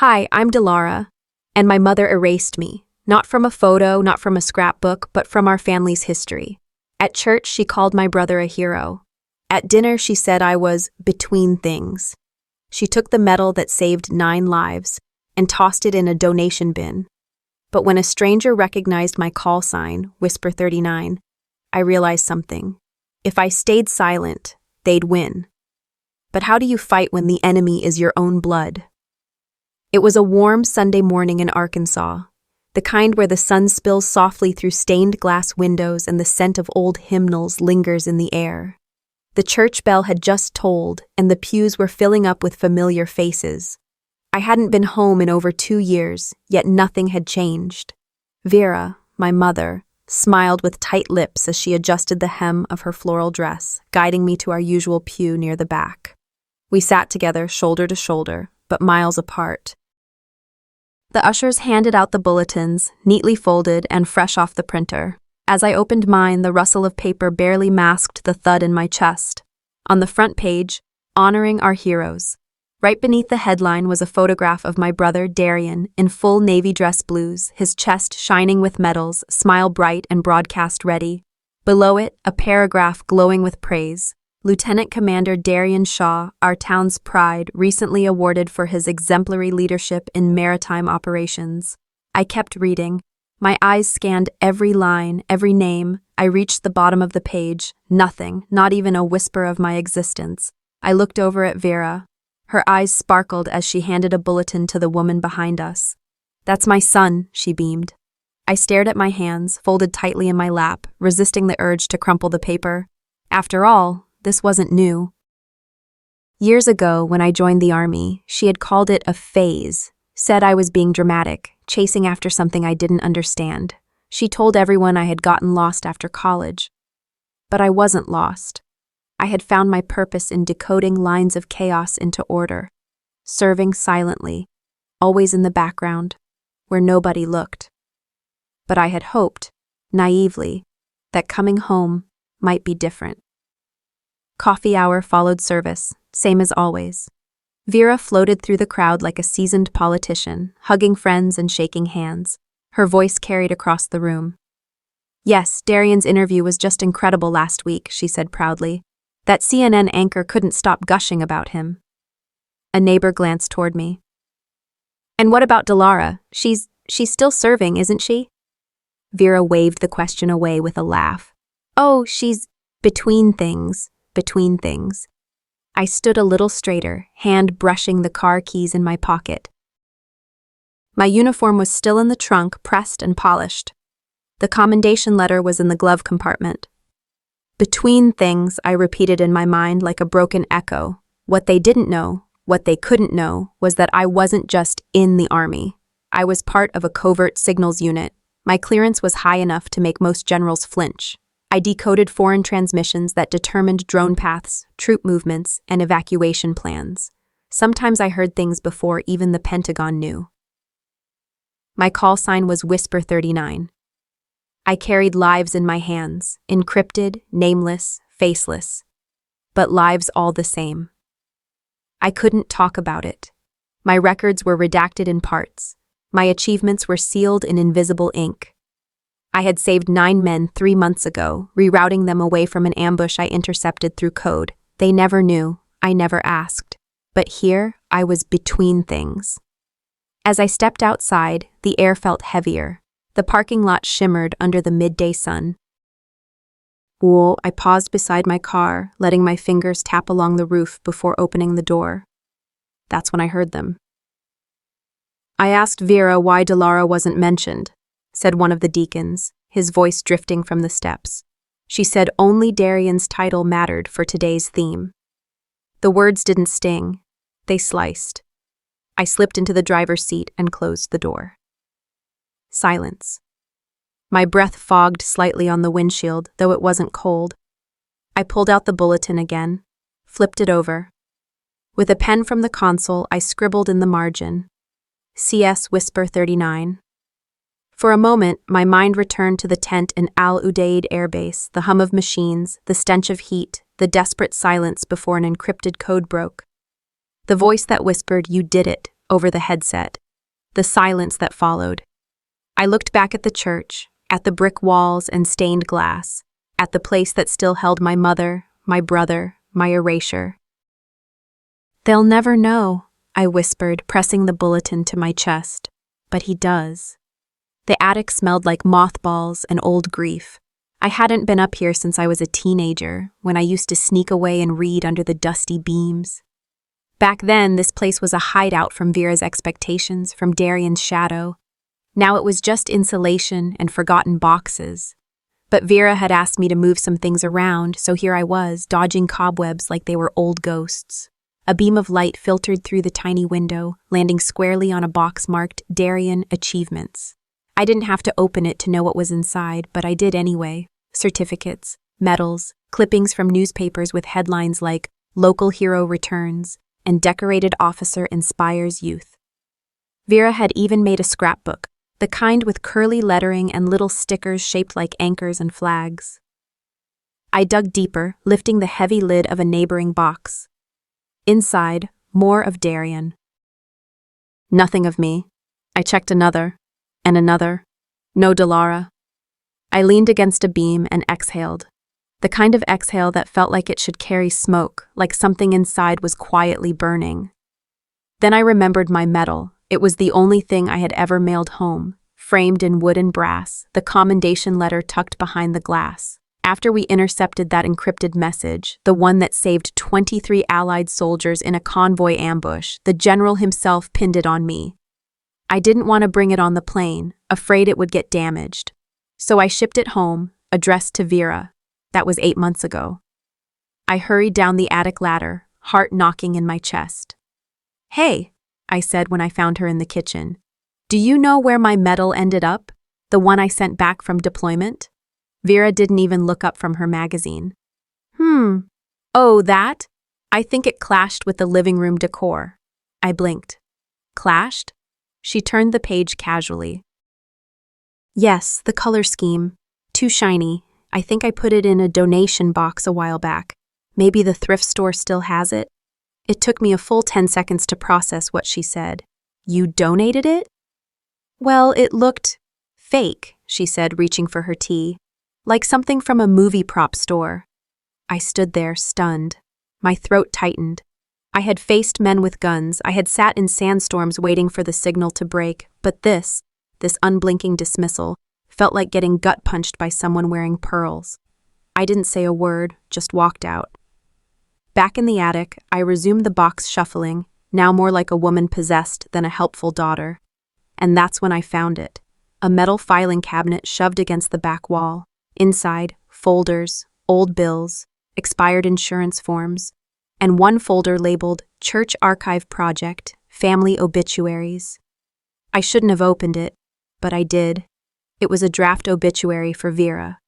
Hi, I'm Delara, and my mother erased me. Not from a photo, not from a scrapbook, but from our family's history. At church, she called my brother a hero. At dinner, she said I was between things. She took the medal that saved 9 lives and tossed it in a donation bin. But when a stranger recognized my call sign, Whisper 39, I realized something. If I stayed silent, they'd win. But how do you fight when the enemy is your own blood? It was a warm Sunday morning in Arkansas, the kind where the sun spills softly through stained glass windows and the scent of old hymnals lingers in the air. The church bell had just tolled, and the pews were filling up with familiar faces. I hadn't been home in over 2 years, yet nothing had changed. Vera, my mother, smiled with tight lips as she adjusted the hem of her floral dress, guiding me to our usual pew near the back. We sat together, shoulder to shoulder, but miles apart. The ushers handed out the bulletins, neatly folded and fresh off the printer. As I opened mine, the rustle of paper barely masked the thud in my chest. On the front page, honoring our heroes. Right beneath the headline was a photograph of my brother Darian in full navy dress blues, his chest shining with medals, smile bright and broadcast ready. Below it, a paragraph glowing with praise. Lieutenant Commander Darian Shaw, our town's pride, recently awarded for his exemplary leadership in maritime operations. I kept reading. My eyes scanned every line, every name. I reached the bottom of the page. Nothing, not even a whisper of my existence. I looked over at Vera. Her eyes sparkled as she handed a bulletin to the woman behind us. "That's my son," she beamed. I stared at my hands, folded tightly in my lap, resisting the urge to crumple the paper. After all, this wasn't new. Years ago, when I joined the Army, she had called it a phase, said I was being dramatic, chasing after something I didn't understand. She told everyone I had gotten lost after college. But I wasn't lost. I had found my purpose in decoding lines of chaos into order, serving silently, always in the background, where nobody looked. But I had hoped, naively, that coming home might be different. Coffee hour followed service, same as always. Vera floated through the crowd like a seasoned politician, hugging friends and shaking hands. Her voice carried across the room. "Yes, Darian's interview was just incredible last week," she said proudly. "That CNN anchor couldn't stop gushing about him." A neighbor glanced toward me. "And what about Delara? She's still serving, isn't she?" Vera waved the question away with a laugh. "Oh, she's between things. Between things." I stood a little straighter, hand brushing the car keys in my pocket. My uniform was still in the trunk, pressed and polished. The commendation letter was in the glove compartment. Between things, I repeated in my mind like a broken echo. What they didn't know, what they couldn't know, was that I wasn't just in the Army. I was part of a covert signals unit. My clearance was high enough to make most generals flinch. I decoded foreign transmissions that determined drone paths, troop movements, and evacuation plans. Sometimes I heard things before even the Pentagon knew. My call sign was Whisper 39. I carried lives in my hands, encrypted, nameless, faceless, but lives all the same. I couldn't talk about it. My records were redacted in parts. My achievements were sealed in invisible ink. I had saved 9 men 3 months ago, rerouting them away from an ambush I intercepted through code. They never knew. I never asked. But here, I was between things. As I stepped outside, the air felt heavier. The parking lot shimmered under the midday sun. Whoa, I paused beside my car, letting my fingers tap along the roof before opening the door. That's when I heard them. "I asked Vera why Delara wasn't mentioned," said one of the deacons, his voice drifting from the steps. She said only Darian's title mattered for today's theme. The words didn't sting. They sliced. I slipped into the driver's seat and closed the door. Silence. My breath fogged slightly on the windshield, though it wasn't cold. I pulled out the bulletin again, flipped it over. With a pen from the console, I scribbled in the margin, CS Whisper 39. For a moment, my mind returned to the tent in Al Udeid Air Base, the hum of machines, the stench of heat, the desperate silence before an encrypted code broke. The voice that whispered, "You did it," over the headset. The silence that followed. I looked back at the church, at the brick walls and stained glass, at the place that still held my mother, my brother, my erasure. "They'll never know," I whispered, pressing the bulletin to my chest. But he does. The attic smelled like mothballs and old grief. I hadn't been up here since I was a teenager, when I used to sneak away and read under the dusty beams. Back then, this place was a hideout from Vera's expectations, from Darian's shadow. Now it was just insulation and forgotten boxes. But Vera had asked me to move some things around, so here I was, dodging cobwebs like they were old ghosts. A beam of light filtered through the tiny window, landing squarely on a box marked Darian Achievements. I didn't have to open it to know what was inside, but I did anyway. Certificates, medals, clippings from newspapers with headlines like "Local Hero Returns" and "Decorated Officer Inspires Youth." Vera had even made a scrapbook, the kind with curly lettering and little stickers shaped like anchors and flags. I dug deeper, lifting the heavy lid of a neighboring box. Inside, more of Darian. Nothing of me. I checked another, and another. No Delara. I leaned against a beam and exhaled. The kind of exhale that felt like it should carry smoke, like something inside was quietly burning. Then I remembered my medal. It was the only thing I had ever mailed home, framed in wood and brass, the commendation letter tucked behind the glass. After we intercepted that encrypted message, the one that saved 23 Allied soldiers in a convoy ambush, the general himself pinned it on me. I didn't want to bring it on the plane, afraid it would get damaged. So I shipped it home, addressed to Vera. That was 8 months ago. I hurried down the attic ladder, heart knocking in my chest. "Hey," I said when I found her in the kitchen. "Do you know where my medal ended up? The one I sent back from deployment?" Vera didn't even look up from her magazine. Oh, that? I think it clashed with the living room decor." I blinked. "Clashed?" She turned the page casually. "Yes, the color scheme. Too shiny. I think I put it in a donation box a while back. Maybe the thrift store still has it." It took me a full 10 seconds to process what she said. "You donated it?" "Well, it looked fake," she said, reaching for her tea. "Like something from a movie prop store." I stood there, stunned. My throat tightened. I had faced men with guns, I had sat in sandstorms waiting for the signal to break, but this unblinking dismissal, felt like getting gut-punched by someone wearing pearls. I didn't say a word, just walked out. Back in the attic, I resumed the box shuffling, now more like a woman possessed than a helpful daughter. And that's when I found it. A metal filing cabinet shoved against the back wall. Inside, folders, old bills, expired insurance forms, and one folder labeled Church Archive Project, Family Obituaries. I shouldn't have opened it, but I did. It was a draft obituary for Vera.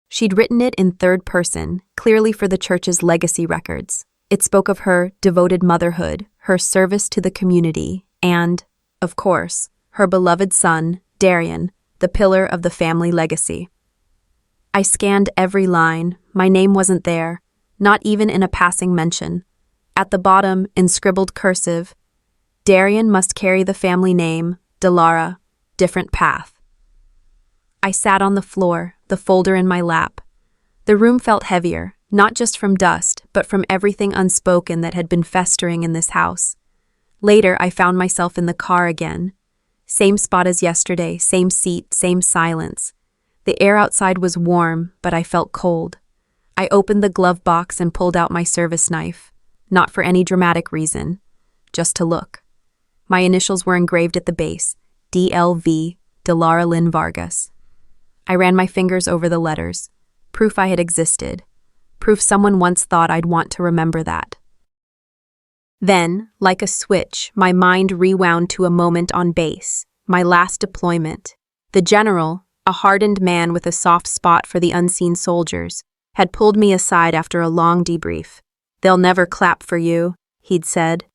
She'd written it in third person, clearly for the church's legacy records. It spoke of her devoted motherhood, her service to the community, and, of course, her beloved son, Darian, the pillar of the family legacy. I scanned every line. My name wasn't there, not even in a passing mention. At the bottom, in scribbled cursive, "Darian must carry the family name, Delara, different path." I sat on the floor, the folder in my lap. The room felt heavier, not just from dust, but from everything unspoken that had been festering in this house. Later, I found myself in the car again. Same spot as yesterday, same seat, same silence. The air outside was warm, but I felt cold. I opened the glove box and pulled out my service knife, not for any dramatic reason, just to look. My initials were engraved at the base, DLV, Delara Lynn Vargas. I ran my fingers over the letters, proof I had existed, proof someone once thought I'd want to remember that. Then, like a switch, my mind rewound to a moment on base, my last deployment. The general, a hardened man with a soft spot for the unseen soldiers, had pulled me aside after a long debrief. "They'll never clap for you," he'd said,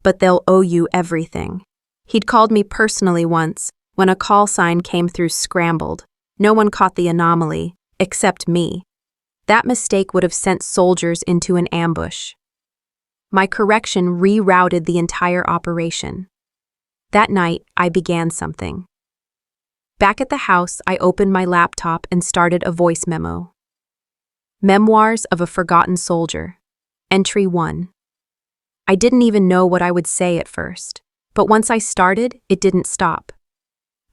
"but they'll owe you everything." He'd called me personally once, when a call sign came through scrambled. No one caught the anomaly, except me. That mistake would have sent soldiers into an ambush. My correction rerouted the entire operation. That night, I began something. Back at the house, I opened my laptop and started a voice memo. Memoirs of a Forgotten Soldier. Entry 1. I didn't even know what I would say at first, but once I started, it didn't stop.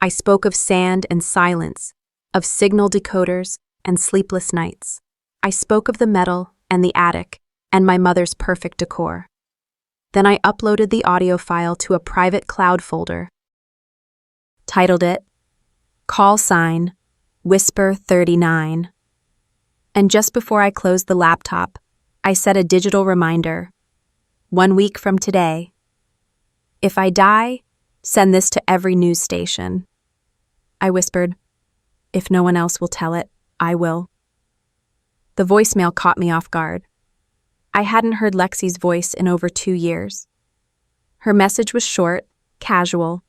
I spoke of sand and silence, of signal decoders and sleepless nights. I spoke of the metal and the attic and my mother's perfect decor. Then I uploaded the audio file to a private cloud folder, titled it Call Sign Whisper 39. And just before I closed the laptop, I set a digital reminder. 1 week from today. If I die, send this to every news station. I whispered, if no one else will tell it, I will. The voicemail caught me off guard. I hadn't heard Lexi's voice in over 2 years. Her message was short, casual,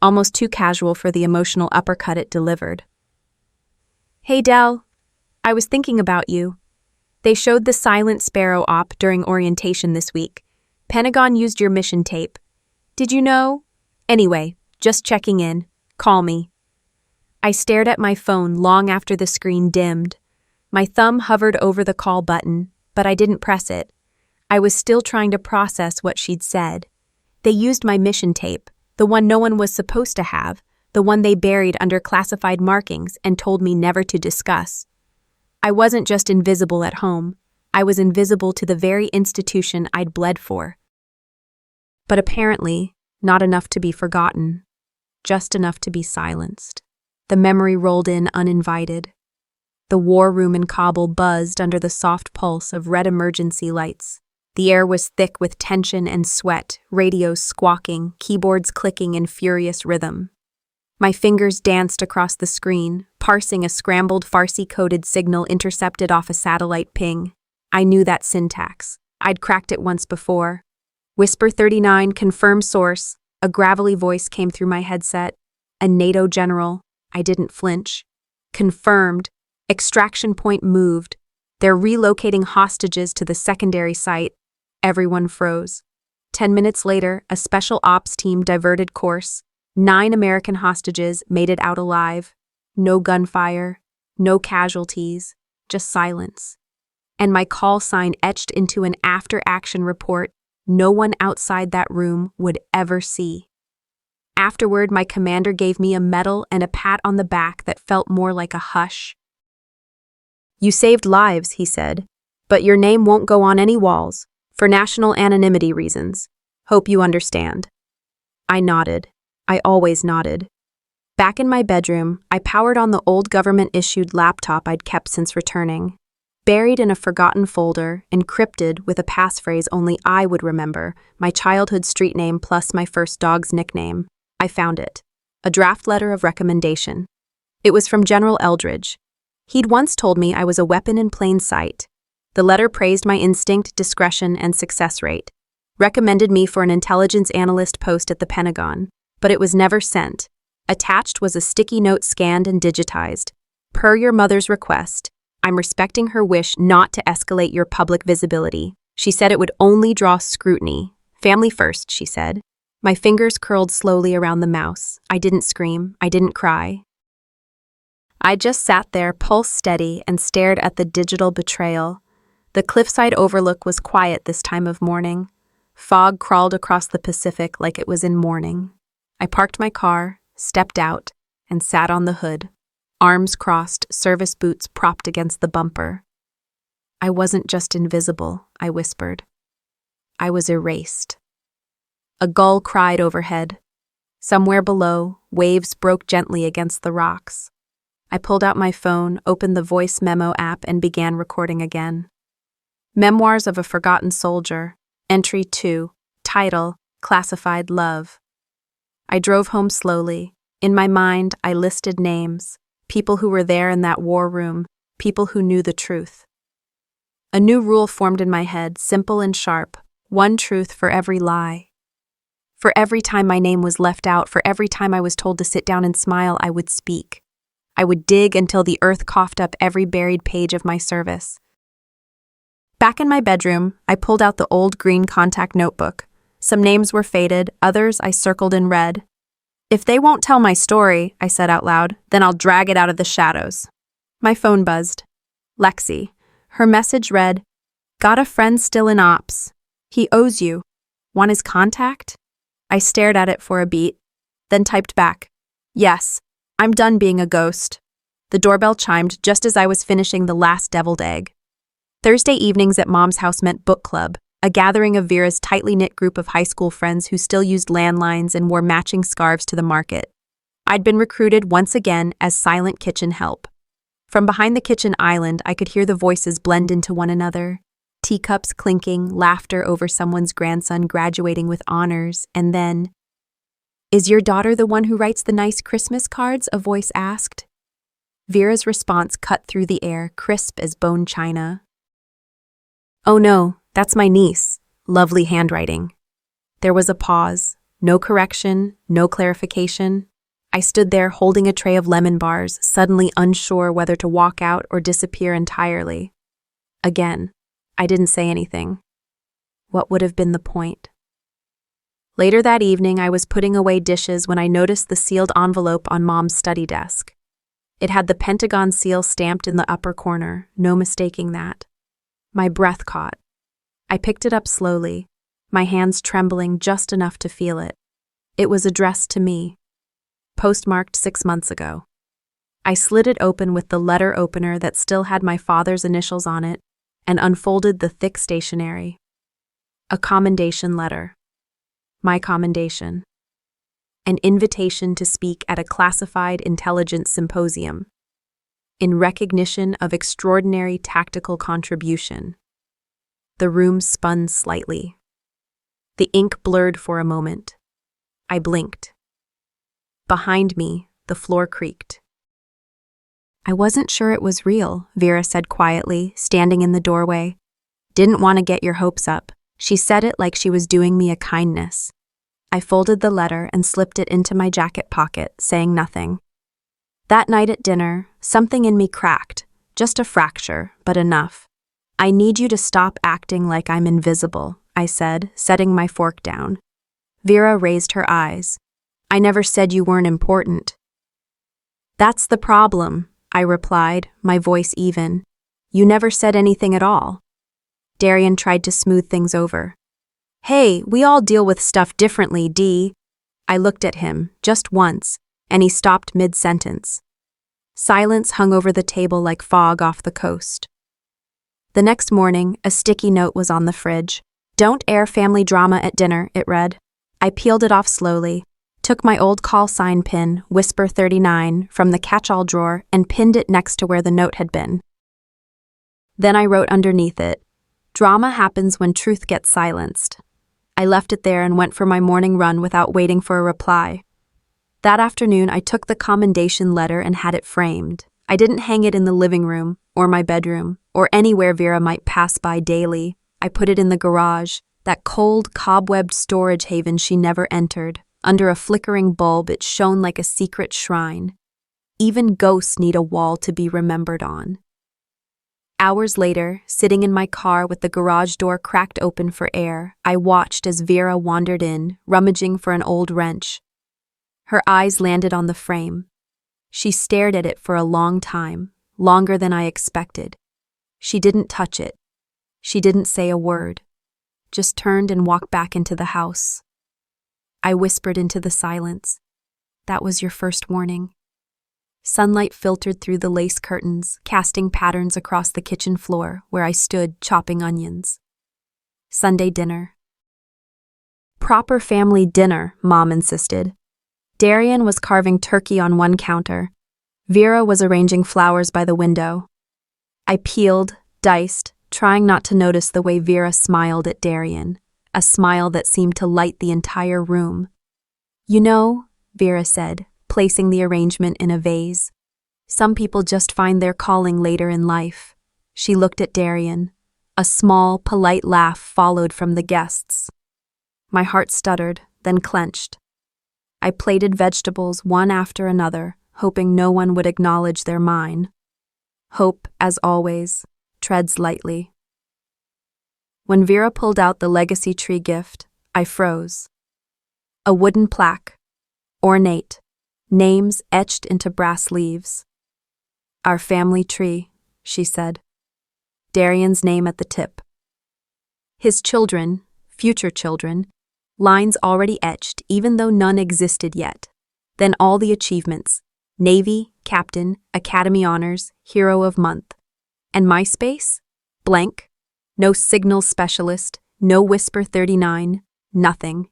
almost too casual for the emotional uppercut it delivered. Hey Del, I was thinking about you. They showed the Silent Sparrow op during orientation this week. Pentagon used your mission tape. Did you know? Anyway, just checking in. Call me. I stared at my phone long after the screen dimmed. My thumb hovered over the call button, but I didn't press it. I was still trying to process what she'd said. They used my mission tape, the one no one was supposed to have, the one they buried under classified markings and told me never to discuss. I wasn't just invisible at home. I was invisible to the very institution I'd bled for. But apparently, not enough to be forgotten, just enough to be silenced. The memory rolled in uninvited. The war room in Kabul buzzed under the soft pulse of red emergency lights. The air was thick with tension and sweat, radios squawking, keyboards clicking in furious rhythm. My fingers danced across the screen, parsing a scrambled Farsi-coded signal intercepted off a satellite ping. I knew that syntax. I'd cracked it once before. Whisper 39, confirm source. A gravelly voice came through my headset. A NATO general. I didn't flinch. Confirmed. Extraction point moved. They're relocating hostages to the secondary site. Everyone froze. 10 minutes later, a special ops team diverted course. 9 American hostages made it out alive. No gunfire, no casualties, just silence. And my call sign etched into an after-action report no one outside that room would ever see. Afterward, my commander gave me a medal and a pat on the back that felt more like a hush. You saved lives, he said, but your name won't go on any walls, for national anonymity reasons. Hope you understand. I nodded. I always nodded. Back in my bedroom, I powered on the old government-issued laptop I'd kept since returning. Buried in a forgotten folder, encrypted with a passphrase only I would remember, my childhood street name plus my first dog's nickname, I found it. A draft letter of recommendation. It was from General Eldridge. He'd once told me I was a weapon in plain sight. The letter praised my instinct, discretion, and success rate. Recommended me for an intelligence analyst post at the Pentagon, but it was never sent. Attached was a sticky note scanned and digitized. Per your mother's request, I'm respecting her wish not to escalate your public visibility. She said it would only draw scrutiny. Family first, she said. My fingers curled slowly around the mouse. I didn't scream. I didn't cry. I just sat there, pulse steady, and stared at the digital betrayal. The cliffside overlook was quiet this time of morning. Fog crawled across the Pacific like it was in mourning. I parked my car, stepped out, and sat on the hood. Arms crossed, service boots propped against the bumper. I wasn't just invisible, I whispered. I was erased. A gull cried overhead. Somewhere below, waves broke gently against the rocks. I pulled out my phone, opened the voice memo app, and began recording again. Memoirs of a Forgotten Soldier, Entry 2, Title, Classified Love. I drove home slowly. In my mind, I listed names. People who were there in that war room, people who knew the truth. A new rule formed in my head, simple and sharp, one truth for every lie. For every time my name was left out, for every time I was told to sit down and smile, I would speak. I would dig until the earth coughed up every buried page of my service. Back in my bedroom, I pulled out the old green contact notebook. Some names were faded, others I circled in red. "If they won't tell my story," I said out loud, "then I'll drag it out of the shadows." My phone buzzed. Lexi. Her message read, "Got a friend still in ops. He owes you. Want his contact?" I stared at it for a beat, then typed back, "Yes, I'm done being a ghost." The doorbell chimed just as I was finishing the last deviled egg. Thursday evenings at Mom's house meant book club, a gathering of Vera's tightly knit group of high school friends who still used landlines and wore matching scarves to the market. I'd been recruited once again as silent kitchen help. From behind the kitchen island, I could hear the voices blend into one another. Teacups clinking, laughter over someone's grandson graduating with honors, and then, "Is your daughter the one who writes the nice Christmas cards?" a voice asked. Vera's response cut through the air, crisp as bone china. "Oh no, that's my niece. Lovely handwriting." There was a pause. No correction, no clarification. I stood there holding a tray of lemon bars, suddenly unsure whether to walk out or disappear entirely. Again, I didn't say anything. What would have been the point? Later that evening, I was putting away dishes when I noticed the sealed envelope on Mom's study desk. It had the Pentagon seal stamped in the upper corner, no mistaking that. My breath caught. I picked it up slowly, my hands trembling just enough to feel it. It was addressed to me. Postmarked 6 months ago. I slid it open with the letter opener that still had my father's initials on it and unfolded the thick stationery. A commendation letter. My commendation. An invitation to speak at a classified intelligence symposium. In recognition of extraordinary tactical contribution. The room spun slightly. The ink blurred for a moment. I blinked. Behind me, the floor creaked. "I wasn't sure it was real," Vera said quietly, standing in the doorway. "Didn't want to get your hopes up." She said it like she was doing me a kindness. I folded the letter and slipped it into my jacket pocket, saying nothing. That night at dinner, something in me cracked, just a fracture, but enough. "I need you to stop acting like I'm invisible," I said, setting my fork down. Vera raised her eyes. "I never said you weren't important." "That's the problem," I replied, my voice even. "You never said anything at all." Darian tried to smooth things over. "Hey, we all deal with stuff differently, Dee." I looked at him, just once, and he stopped mid-sentence. Silence hung over the table like fog off the coast. The next morning, a sticky note was on the fridge. "Don't air family drama at dinner," it read. I peeled it off slowly, took my old call sign pin, Whisper 39, from the catch-all drawer and pinned it next to where the note had been. Then I wrote underneath it, "Drama happens when truth gets silenced." I left it there and went for my morning run without waiting for a reply. That afternoon, I took the commendation letter and had it framed. I didn't hang it in the living room, or my bedroom, or anywhere Vera might pass by daily. I put it in the garage, that cold, cobwebbed storage haven she never entered. Under a flickering bulb, it shone like a secret shrine. Even ghosts need a wall to be remembered on. Hours later, sitting in my car with the garage door cracked open for air, I watched as Vera wandered in, rummaging for an old wrench. Her eyes landed on the frame. She stared at it for a long time, longer than I expected. She didn't touch it. She didn't say a word. Just turned and walked back into the house. I whispered into the silence. "That was your first warning." Sunlight filtered through the lace curtains, casting patterns across the kitchen floor where I stood chopping onions. Sunday dinner. "Proper family dinner," Mom insisted. Darian was carving turkey on one counter. Vera was arranging flowers by the window. I peeled, diced, trying not to notice the way Vera smiled at Darian, a smile that seemed to light the entire room. "You know," Vera said, placing the arrangement in a vase, "some people just find their calling later in life." She looked at Darian. A small, polite laugh followed from the guests. My heart stuttered, then clenched. I plated vegetables one after another, hoping no one would acknowledge they're mine. Hope, as always, treads lightly. When Vera pulled out the legacy tree gift, I froze. A wooden plaque, ornate, names etched into brass leaves. Our family tree, she said. Darian's name at the tip. His children, future children, lines already etched even though none existed yet. Then all the achievements, Navy, Captain, Academy Honors, Hero of Month. And my space? Blank. No signal specialist, no Whisper 39, nothing.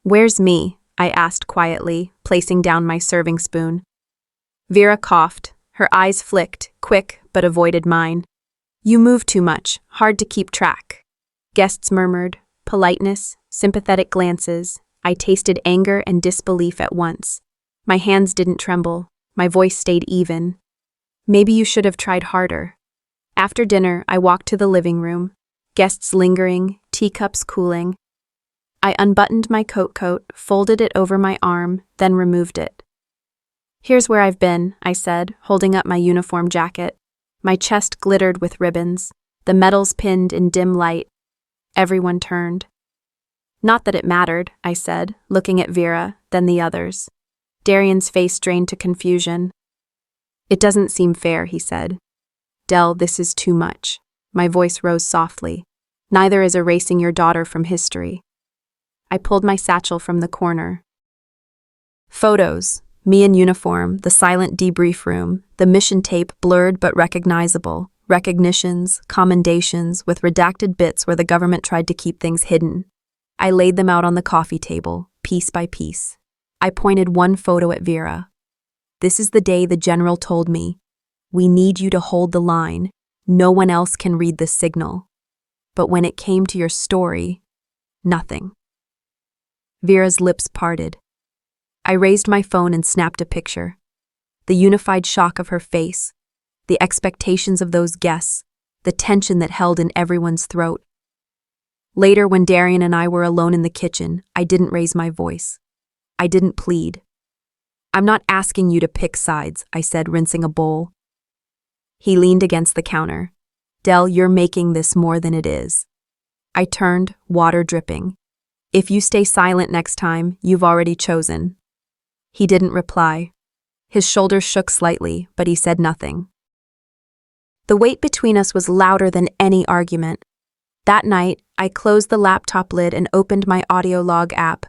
Where's me? I asked quietly, placing down my serving spoon. Vera coughed. Her eyes flicked, quick, but avoided mine. You move too much, hard to keep track. Guests murmured, politeness, sympathetic glances. I tasted anger and disbelief at once. My hands didn't tremble. My voice stayed even. Maybe you should have tried harder. After dinner, I walked to the living room. Guests lingering, teacups cooling. I unbuttoned my coat, folded it over my arm, then removed it. Here's where I've been, I said, holding up my uniform jacket. My chest glittered with ribbons, the medals pinned in dim light. Everyone turned. Not that it mattered, I said, looking at Vera, then the others. Darian's face drained to confusion. It doesn't seem fair, he said. Del, this is too much. My voice rose softly. Neither is erasing your daughter from history. I pulled my satchel from the corner. Photos, me in uniform, the silent debrief room, the mission tape blurred but recognizable, recognitions, commendations with redacted bits where the government tried to keep things hidden. I laid them out on the coffee table, piece by piece. I pointed one photo at Vera. This is the day the general told me, we need you to hold the line. No one else can read the signal. But when it came to your story, nothing. Vera's lips parted. I raised my phone and snapped a picture. The unified shock of her face, the expectations of those guests, the tension that held in everyone's throat. Later, when Darian and I were alone in the kitchen, I didn't raise my voice. I didn't plead. I'm not asking you to pick sides, I said, rinsing a bowl. He leaned against the counter. Del, you're making this more than it is. I turned, water dripping. If you stay silent next time, you've already chosen. He didn't reply. His shoulders shook slightly, but he said nothing. The weight between us was louder than any argument. That night, I closed the laptop lid and opened my audio log app.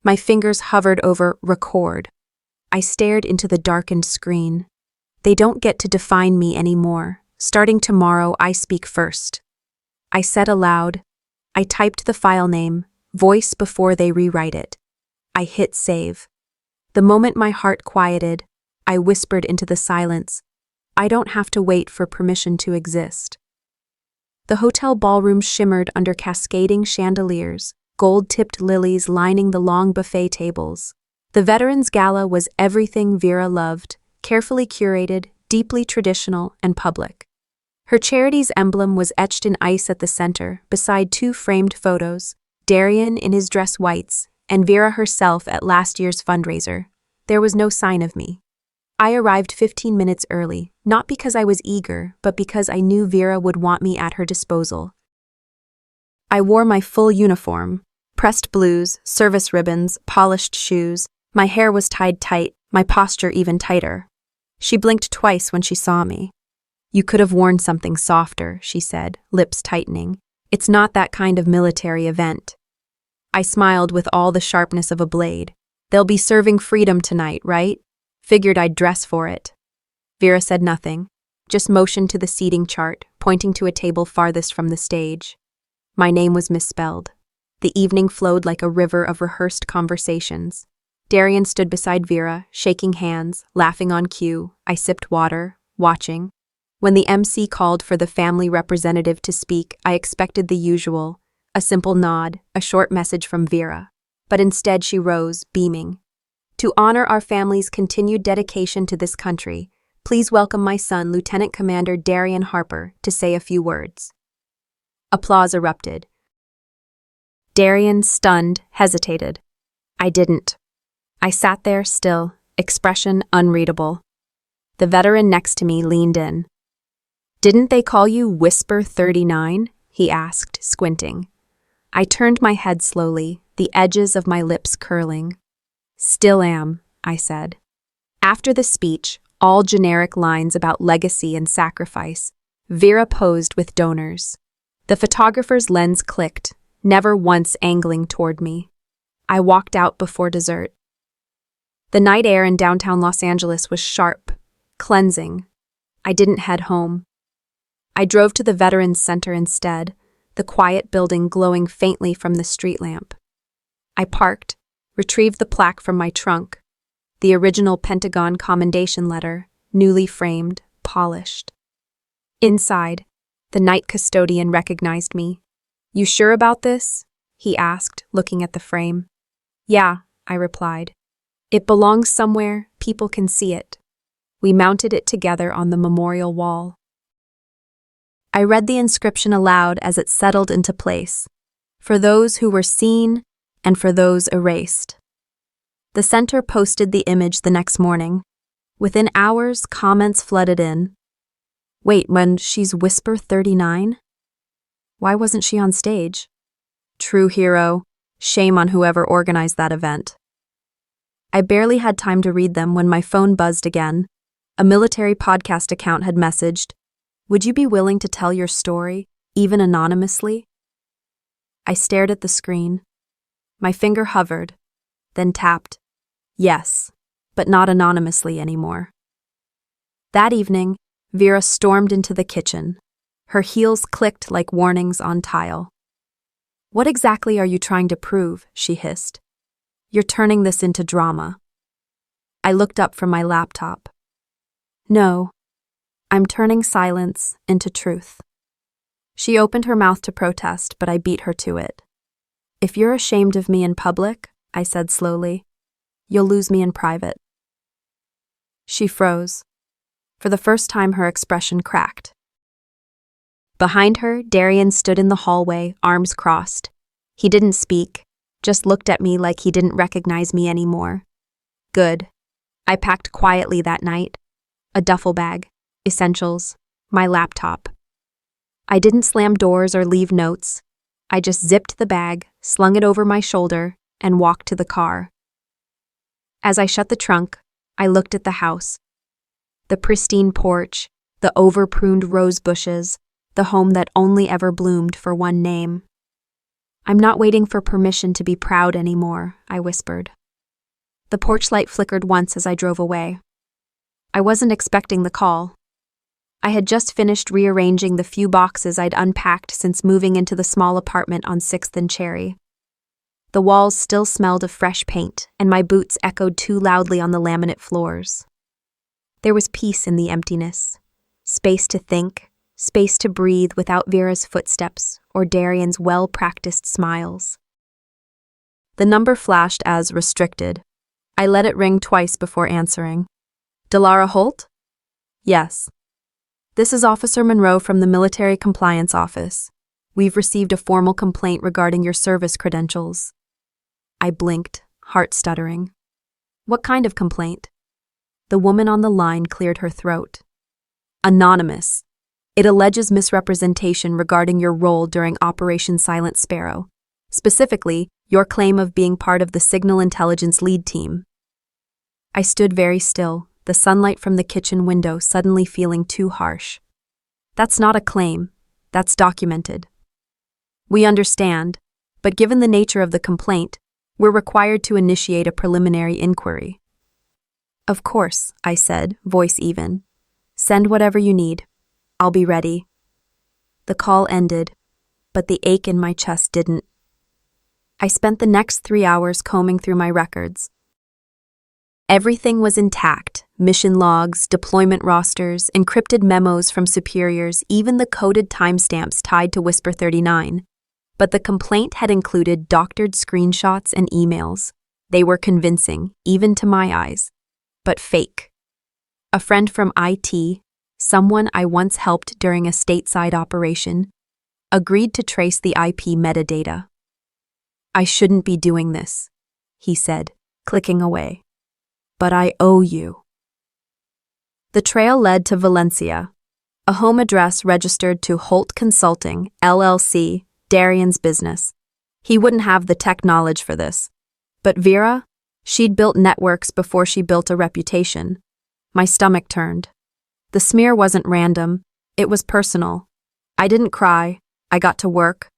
My fingers hovered over record. I stared into the darkened screen. They don't get to define me anymore. Starting tomorrow, I speak first. I said aloud. I typed the file name, voice before they rewrite it. I hit save. The moment my heart quieted, I whispered into the silence, I don't have to wait for permission to exist. The hotel ballroom shimmered under cascading chandeliers, gold-tipped lilies lining the long buffet tables. The Veterans Gala was everything Vera loved, carefully curated, deeply traditional, and public. Her charity's emblem was etched in ice at the center, beside two framed photos, Darian in his dress whites, and Vera herself at last year's fundraiser. There was no sign of me. I arrived 15 minutes early, not because I was eager, but because I knew Vera would want me at her disposal. I wore my full uniform, pressed blues, service ribbons, polished shoes. My hair was tied tight, my posture even tighter. She blinked twice when she saw me. You could have worn something softer, she said, lips tightening. It's not that kind of military event. I smiled with all the sharpness of a blade. They'll be serving freedom tonight, right? Figured I'd dress for it. Vera said nothing, just motioned to the seating chart, pointing to a table farthest from the stage. My name was misspelled. The evening flowed like a river of rehearsed conversations. Darian stood beside Vera, shaking hands, laughing on cue. I sipped water, watching. When the MC called for the family representative to speak, I expected the usual, a simple nod, a short message from Vera. But instead she rose, beaming. To honor our family's continued dedication to this country, please welcome my son, Lieutenant Commander Darian Harper, to say a few words. Applause erupted. Darian, stunned, hesitated. I didn't. I sat there still, expression unreadable. The veteran next to me leaned in. Didn't they call you Whisper 39? he asked, squinting. I turned my head slowly, the edges of my lips curling. Still am, I said. After the speech, all generic lines about legacy and sacrifice, Vera posed with donors. The photographer's lens clicked, never once angling toward me. I walked out before dessert. The night air in downtown Los Angeles was sharp, cleansing. I didn't head home. I drove to the Veterans Center instead, the quiet building glowing faintly from the street lamp. I parked, retrieved the plaque from my trunk, the original Pentagon commendation letter, newly framed, polished. Inside, the night custodian recognized me. "You sure about this?" he asked, looking at the frame. "Yeah," I replied. "It belongs somewhere, people can see it." We mounted it together on the memorial wall. I read the inscription aloud as it settled into place, for those who were seen and for those erased. The center posted the image the next morning. Within hours, comments flooded in. Wait, when she's Whisper 39? Why wasn't she on stage? True hero, shame on whoever organized that event. I barely had time to read them when my phone buzzed again. A military podcast account had messaged, "Would you be willing to tell your story, even anonymously?" I stared at the screen. My finger hovered, then tapped. Yes, but not anonymously anymore. That evening, Vera stormed into the kitchen. Her heels clicked like warnings on tile. "What exactly are you trying to prove?" she hissed. "You're turning this into drama." I looked up from my laptop. "No, I'm turning silence into truth." She opened her mouth to protest, but I beat her to it. "If you're ashamed of me in public," I said slowly, "you'll lose me in private." She froze. For the first time, her expression cracked. Behind her, Darian stood in the hallway, arms crossed. He didn't speak, just looked at me like he didn't recognize me anymore. Good. I packed quietly that night. A duffel bag, essentials, my laptop. I didn't slam doors or leave notes. I just zipped the bag, slung it over my shoulder, and walked to the car. As I shut the trunk, I looked at the house. The pristine porch, the over-pruned rose bushes, the home that only ever bloomed for one name. "I'm not waiting for permission to be proud anymore," I whispered. The porch light flickered once as I drove away. I wasn't expecting the call. I had just finished rearranging the few boxes I'd unpacked since moving into the small apartment on 6th and Cherry. The walls still smelled of fresh paint, and my boots echoed too loudly on the laminate floors. There was peace in the emptiness, space to think, space to breathe without Vera's footsteps or Darian's well-practiced smiles. The number flashed as restricted. I let it ring twice before answering. "Delara Holt?" "Yes." "This is Officer Monroe from the Military Compliance Office. We've received a formal complaint regarding your service credentials." I blinked, heart stuttering. "What kind of complaint?" The woman on the line cleared her throat. "Anonymous. It alleges misrepresentation regarding your role during Operation Silent Sparrow, specifically your claim of being part of the Signal Intelligence Lead Team." I stood very still, the sunlight from the kitchen window suddenly feeling too harsh. "That's not a claim. That's documented." "We understand, but given the nature of the complaint, we're required to initiate a preliminary inquiry." "Of course," I said, voice even. "Send whatever you need. I'll be ready." The call ended, but the ache in my chest didn't. I spent the next 3 hours combing through my records. Everything was intact: mission logs, deployment rosters, encrypted memos from superiors, even the coded timestamps tied to Whisper 39. But the complaint had included doctored screenshots and emails. They were convincing, even to my eyes, but fake. A friend from IT, someone I once helped during a stateside operation, agreed to trace the IP metadata. "I shouldn't be doing this," he said, clicking away. "But I owe you." The trail led to Valencia. A home address registered to Holt Consulting, LLC, Darian's business. He wouldn't have the tech knowledge for this. But Vera? She'd built networks before she built a reputation. My stomach turned. The smear wasn't random. It was personal. I didn't cry. I got to work.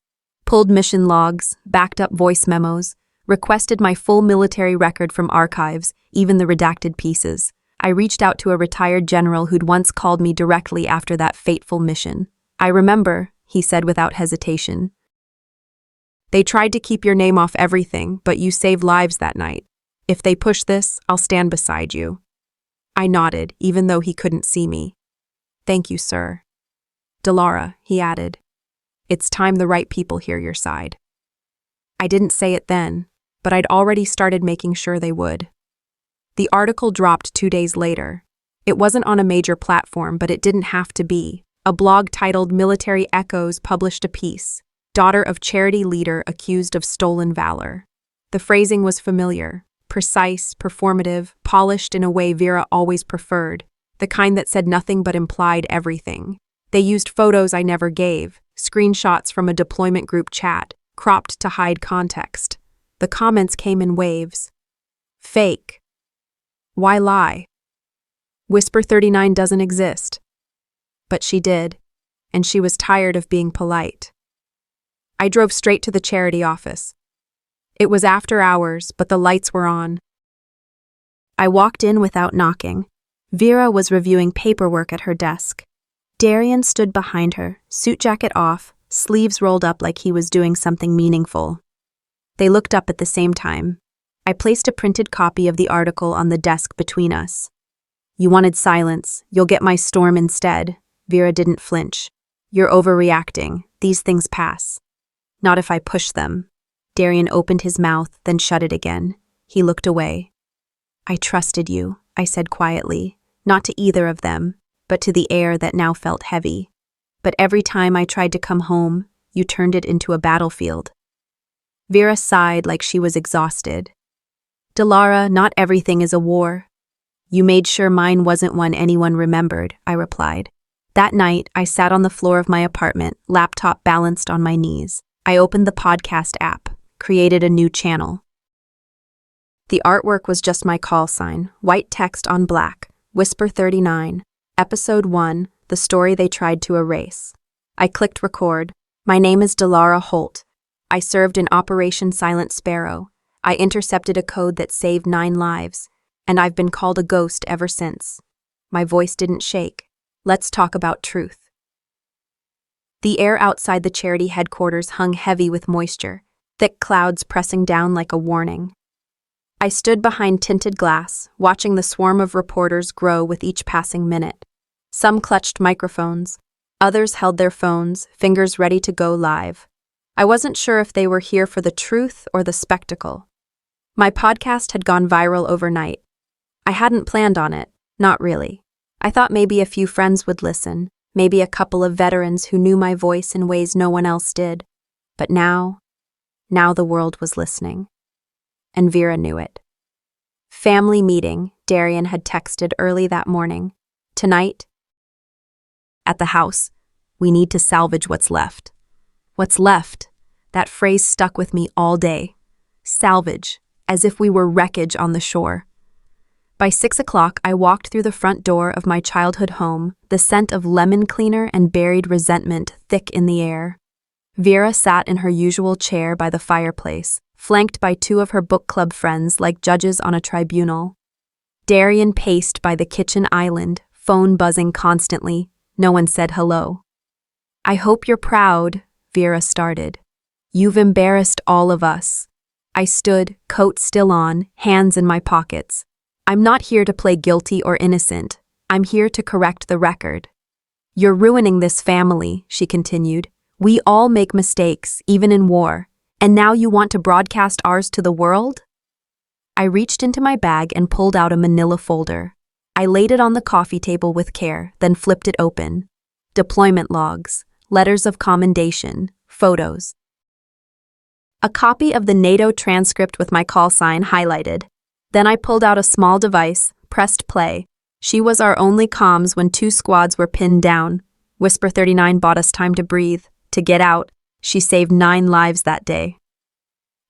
Pulled mission logs, backed up voice memos, requested my full military record from archives, even the redacted pieces. I reached out to a retired general who'd once called me directly after that fateful mission. I remember, he said without hesitation. They tried to keep your name off everything, but you saved lives that night. If they push this, I'll stand beside you. I nodded, even though he couldn't see me. Thank you, sir. Delara, he added. It's time the right people hear your side. I didn't say it then, but I'd already started making sure they would. The article dropped 2 days later. It wasn't on a major platform, but it didn't have to be. A blog titled Military Echoes published a piece, Daughter of Charity Leader Accused of Stolen Valor. The phrasing was familiar, precise, performative, polished in a way Vera always preferred, the kind that said nothing but implied everything. They used photos I never gave, screenshots from a deployment group chat, cropped to hide context. The comments came in waves. Fake. Why lie? Whisper 39 doesn't exist. But she did, and she was tired of being polite. I drove straight to the charity office. It was after hours, but the lights were on. I walked in without knocking. Vera was reviewing paperwork at her desk. Darian stood behind her, suit jacket off, sleeves rolled up like he was doing something meaningful. They looked up at the same time. I placed a printed copy of the article on the desk between us. You wanted silence. You'll get my storm instead. Vera didn't flinch. You're overreacting. These things pass. Not if I push them. Darian opened his mouth, then shut it again. He looked away. I trusted you, I said quietly, not to either of them, but to the air that now felt heavy. But every time I tried to come home, you turned it into a battlefield. Vera sighed like she was exhausted. Delara, not everything is a war. You made sure mine wasn't one anyone remembered, I replied. That night, I sat on the floor of my apartment, laptop balanced on my knees. I opened the podcast app, created a new channel. The artwork was just my call sign, white text on black, Whisper 39, Episode 1, The Story They Tried to Erase. I clicked record. My name is Delara Holt. I served in Operation Silent Sparrow. I intercepted a code that saved 9 lives, and I've been called a ghost ever since. My voice didn't shake. Let's talk about truth. The air outside the charity headquarters hung heavy with moisture, thick clouds pressing down like a warning. I stood behind tinted glass, watching the swarm of reporters grow with each passing minute. Some clutched microphones. Others held their phones, fingers ready to go live. I wasn't sure if they were here for the truth or the spectacle. My podcast had gone viral overnight. I hadn't planned on it, not really. I thought maybe a few friends would listen, maybe a couple of veterans who knew my voice in ways no one else did. But now the world was listening. And Vera knew it. Family meeting, Darian had texted early that morning. Tonight, at the house, we need to salvage what's left. What's left? That phrase stuck with me all day. Salvage, as if we were wreckage on the shore. By 6 o'clock, I walked through the front door of my childhood home, the scent of lemon cleaner and buried resentment thick in the air. Vera sat in her usual chair by the fireplace, flanked by 2 of her book club friends like judges on a tribunal. Darian paced by the kitchen island, phone buzzing constantly. No one said hello. I hope you're proud, Vera started. You've embarrassed all of us. I stood, coat still on, hands in my pockets. I'm not here to play guilty or innocent. I'm here to correct the record. You're ruining this family, she continued. We all make mistakes, even in war. And now you want to broadcast ours to the world? I reached into my bag and pulled out a manila folder. I laid it on the coffee table with care, then flipped it open. Deployment logs, letters of commendation, photos. A copy of the NATO transcript with my call sign highlighted. Then I pulled out a small device, pressed play. She was our only comms when 2 squads were pinned down. Whisper 39 bought us time to breathe, to get out. She saved 9 lives that day.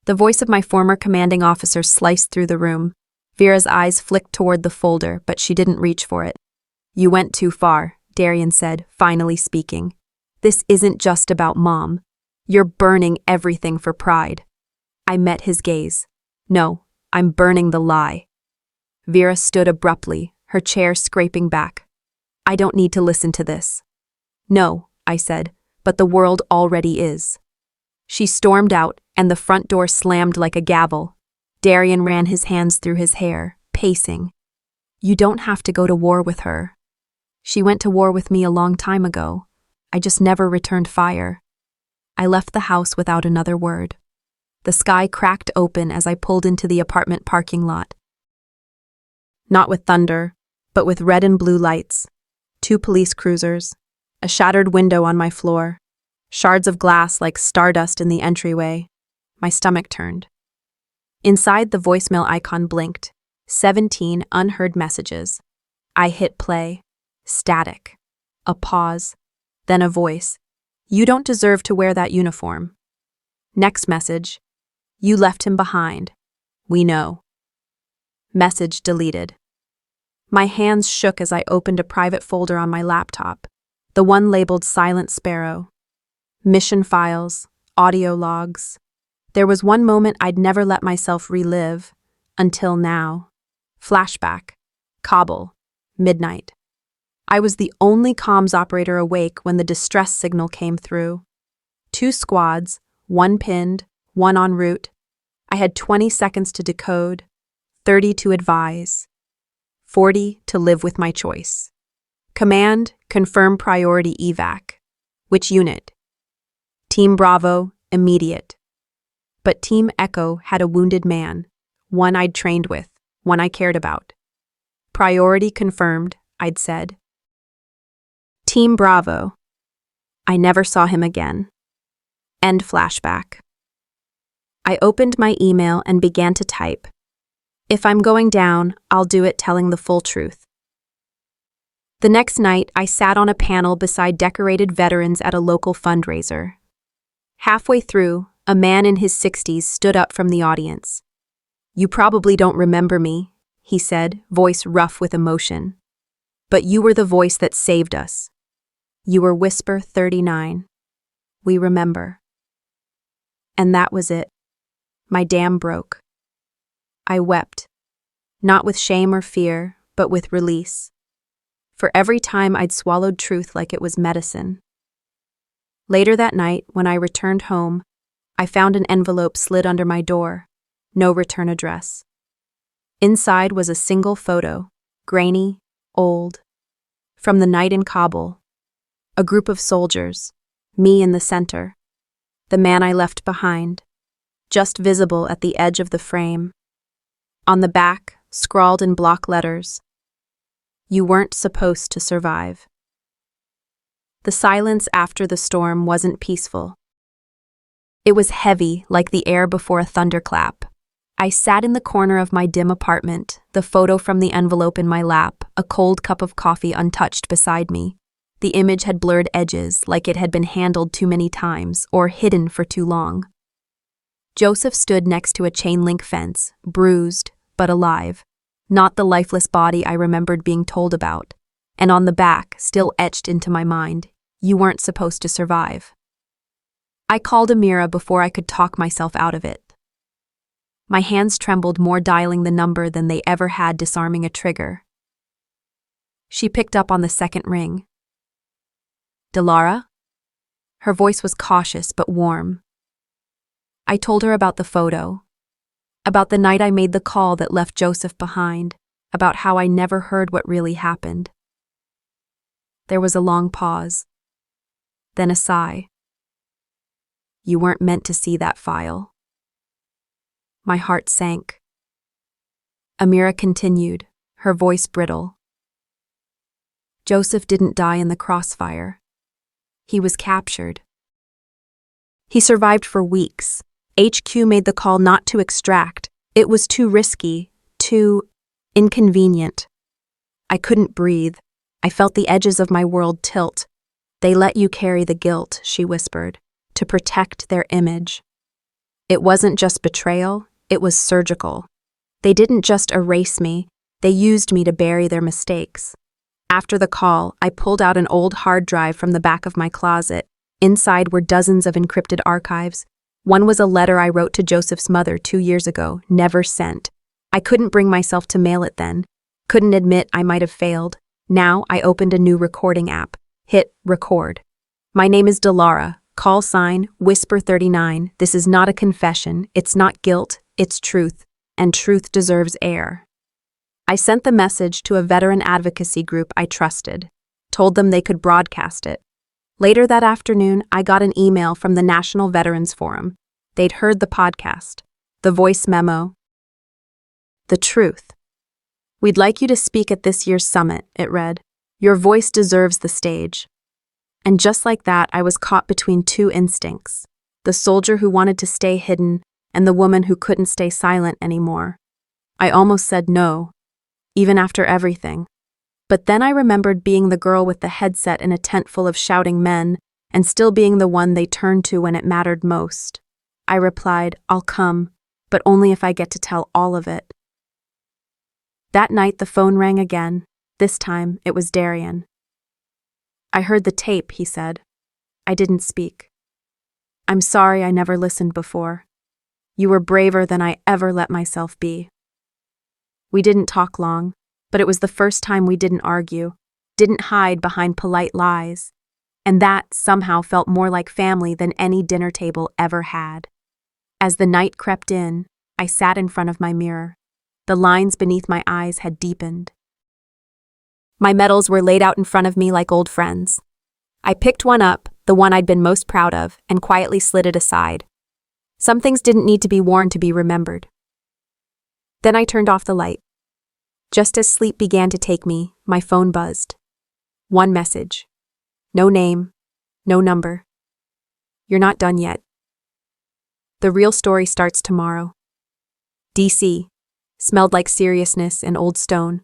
The voice of my former commanding officer sliced through the room. Vera's eyes flicked toward the folder, but she didn't reach for it. You went too far, Darian said, finally speaking. This isn't just about Mom. You're burning everything for pride. I met his gaze. No, I'm burning the lie. Vera stood abruptly, her chair scraping back. I don't need to listen to this. No, I said, but the world already is. She stormed out, and the front door slammed like a gavel. Darian ran his hands through his hair, pacing. You don't have to go to war with her. She went to war with me a long time ago. I just never returned fire. I left the house without another word. The sky cracked open as I pulled into the apartment parking lot. Not with thunder, but with red and blue lights. 2 police cruisers. A shattered window on my floor. Shards of glass like stardust in the entryway. My stomach turned. Inside, the voicemail icon blinked. 17 unheard messages. I hit play. Static. A pause. Then a voice. You don't deserve to wear that uniform. Next message. You left him behind. We know. Message deleted. My hands shook as I opened a private folder on my laptop, the one labeled Silent Sparrow. Mission files, audio logs. There was one moment I'd never let myself relive, until now. Flashback. Kabul. Midnight. I was the only comms operator awake when the distress signal came through. 2 squads, 1 pinned, 1 en route. I had 20 seconds to decode, 30 to advise, 40 to live with my choice. Command, confirm priority evac. Which unit? Team Bravo, immediate. But Team Echo had a wounded man, one I'd trained with, one I cared about. Priority confirmed, I'd said. Team Bravo. I never saw him again. End flashback. I opened my email and began to type. If I'm going down, I'll do it telling the full truth. The next night, I sat on a panel beside decorated veterans at a local fundraiser. Halfway through, a man in his 60s stood up from the audience. You probably don't remember me, he said, voice rough with emotion. But you were the voice that saved us. You were Whisper 39. We remember. And that was it. My dam broke. I wept, not with shame or fear, but with release. For every time I'd swallowed truth like it was medicine. Later that night, when I returned home, I found an envelope slid under my door, no return address. Inside was a single photo, grainy, old, from the night in Kabul. A group of soldiers, me in the center, the man I left behind, just visible at the edge of the frame. On the back, scrawled in block letters, you weren't supposed to survive. The silence after the storm wasn't peaceful. It was heavy, like the air before a thunderclap. I sat in the corner of my dim apartment, the photo from the envelope in my lap, a cold cup of coffee untouched beside me. The image had blurred edges, like it had been handled too many times or hidden for too long. Joseph stood next to a chain-link fence, bruised, but alive. Not the lifeless body I remembered being told about. And on the back, still etched into my mind, you weren't supposed to survive. I called Amira before I could talk myself out of it. My hands trembled more dialing the number than they ever had disarming a trigger. She picked up on the second ring. Delara? Her voice was cautious but warm. I told her about the photo, about the night I made the call that left Joseph behind, about how I never heard what really happened. There was a long pause, then a sigh. You weren't meant to see that file. My heart sank. Amira continued, her voice brittle. Joseph didn't die in the crossfire. He was captured. He survived for weeks. HQ made the call not to extract. It was too risky, too inconvenient. I couldn't breathe. I felt the edges of my world tilt. They let you carry the guilt, she whispered, to protect their image. It wasn't just betrayal, it was surgical. They didn't just erase me, they used me to bury their mistakes. After the call, I pulled out an old hard drive from the back of my closet. Inside were dozens of encrypted archives. One was a letter I wrote to Joseph's mother 2 years ago, never sent. I couldn't bring myself to mail it then. Couldn't admit I might have failed. Now I opened a new recording app. Hit record. My name is Delara. Call sign, Whisper39. This is not a confession. It's not guilt. It's truth. And truth deserves air. I sent the message to a veteran advocacy group I trusted. Told them they could broadcast it. Later that afternoon, I got an email from the National Veterans Forum. They'd heard the podcast, the voice memo. The truth. We'd like you to speak at this year's summit, it read. Your voice deserves the stage. And just like that, I was caught between two instincts. The soldier who wanted to stay hidden and the woman who couldn't stay silent anymore. I almost said no, even after everything. But then I remembered being the girl with the headset in a tent full of shouting men and still being the one they turned to when it mattered most. I replied, I'll come, but only if I get to tell all of it. That night the phone rang again. This time it was Darian. I heard the tape, he said. I didn't speak. I'm sorry I never listened before. You were braver than I ever let myself be. We didn't talk long, but it was the first time we didn't argue, didn't hide behind polite lies, and that somehow felt more like family than any dinner table ever had. As the night crept in, I sat in front of my mirror. The lines beneath my eyes had deepened. My medals were laid out in front of me like old friends. I picked one up, the one I'd been most proud of, and quietly slid it aside. Some things didn't need to be worn to be remembered. Then I turned off the light. Just as sleep began to take me, my phone buzzed. One message. No name, no number. You're not done yet. The real story starts tomorrow. DC. Smelled like seriousness and old stone.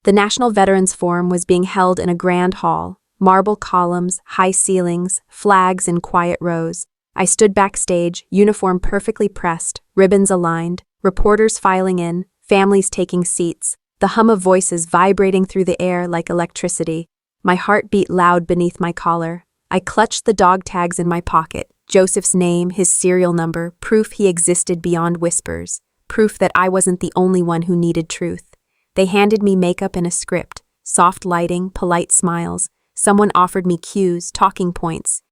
The National Veterans Forum was being held in a grand hall, marble columns, high ceilings, flags in quiet rows. I stood backstage, uniform perfectly pressed, ribbons aligned, reporters filing in, families taking seats, the hum of voices vibrating through the air like electricity. My heart beat loud beneath my collar. I clutched the dog tags in my pocket, Joseph's name, his serial number, proof he existed beyond whispers, proof that I wasn't the only one who needed truth. They handed me makeup and a script, soft lighting, polite smiles. Someone offered me cues, talking points.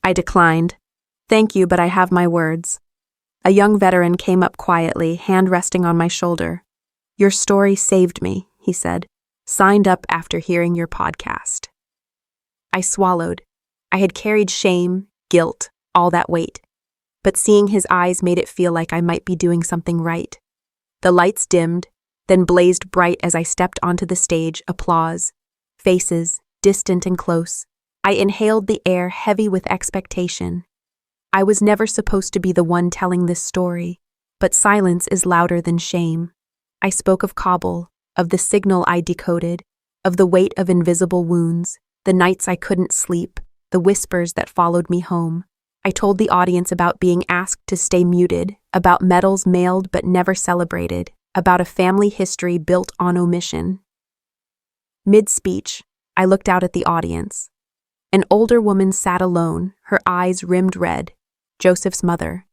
I declined. Thank you, but I have my words. A young veteran came up quietly, hand resting on my shoulder. Your story saved me, he said. Signed up after hearing your podcast. I swallowed. I had carried shame, guilt, all that weight. But seeing his eyes made it feel like I might be doing something right. The lights dimmed, then blazed bright as I stepped onto the stage, applause. Faces, distant and close. I inhaled the air heavy with expectation. I was never supposed to be the one telling this story, but silence is louder than shame. I spoke of Kabul, of the signal I decoded, of the weight of invisible wounds, the nights I couldn't sleep, the whispers that followed me home. I told the audience about being asked to stay muted, about medals mailed but never celebrated, about a family history built on omission. Mid-speech, I looked out at the audience. An older woman sat alone, her eyes rimmed red. Joseph's mother.